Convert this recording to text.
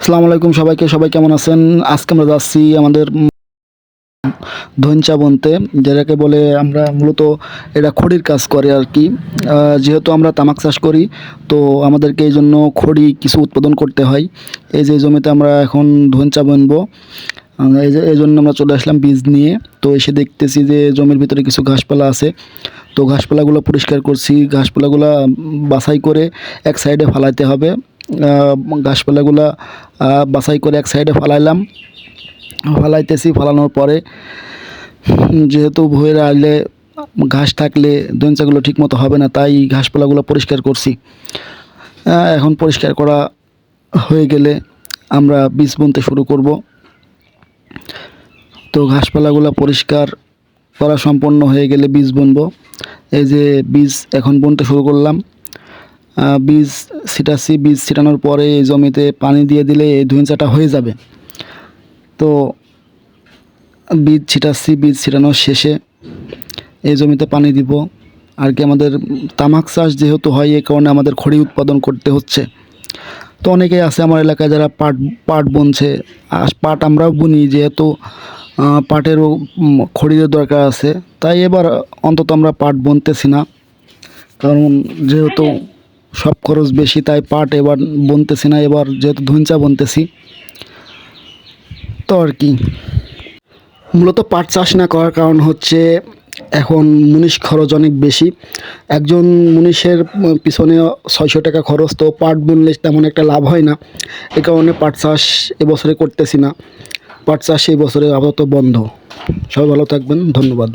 আসসালামু আলাইকুম সবাই কেমন আছেন? আজকে আমরা যাচ্ছি আমাদের ধইঞ্চা বুনতে, যেটাকে বলে আমরা মূলত এটা খড়ির কাজ করে আর কি। যেহেতু আমরা তামাক চাষ করি, তো আমাদেরকে এই জন্য খড়ি কিছু উৎপাদন করতে হয়। এই যে জমিতে আমরা এখন ধইঞ্চা বুনবো, এই জন্য আমরা চলে আসলাম বীজ নিয়ে। তো এসে দেখতেছি যে জমির ভিতরে কিছু ঘাসপালা আছে। তো ঘাসপালাগুলো পরিষ্কার করছি, ঘাসপালাগুলো বাছাই করে এক সাইডে ফালাইতে হবে। ঘাসপালাগুলা বাছাই করে এক সাইডে ফালাইতেছি। ফালানোর পরে যেহেতু ভুঁইয়ে আইলে ঘাস থাকলে দইঞ্চাগুলো ঠিকমতো হবে না, তাই ঘাসপালাগুলো পরিষ্কার করছি। এখন পরিষ্কার করা হয়ে গেলে আমরা বীজ বুনতে শুরু করব। তো ঘাসপালাগুলো পরিষ্কার করা সম্পন্ন হয়ে গেলে বীজ বুনবো। এই যে বীজ এখন বুনতে শুরু করলাম। বীজ ছিটাচ্ছি, বীজ ছিটানোর পরে এই জমিতে পানি দিয়ে দিলে এই ধইঞ্চাটা হয়ে যাবে। তো বীজ ছিটাচ্ছি, বীজ ছিটানোর শেষে এই জমিতে পানি দিব আর কি। আমাদের তামাক চাষ যেহেতু হয়, এই কারণে আমাদের খড়ি উৎপাদন করতে হচ্ছে। তো অনেকেই আছে আমার এলাকায় যারা পাট বুনছে। পাট আমরাও বুনি, যেহেতু পাটেরও খড়ির দরকার আছে, তাই এবার অন্তত আমরা পাট বুনতেছি না, কারণ যেহেতু সব খরচ বেশি, তাই পাট এবার বুনতেছি না। এবার যেহেতু ধইঞ্চা বুনতেছি, তো আর কি। মূলত পাট চাষ না করার কারণ হচ্ছে এখন মুনিশ খরচ অনেক বেশি। একজন মুনিশের পিছনে 600 টাকা খরচ, তো পাট বুনলে তেমন একটা লাভ হয় না। এ কারণে পাট চাষ এবছরে করতেছি না। পাট চাষ এই বছরে আপাতত বন্ধ। সবাই ভালো থাকবেন, ধন্যবাদ।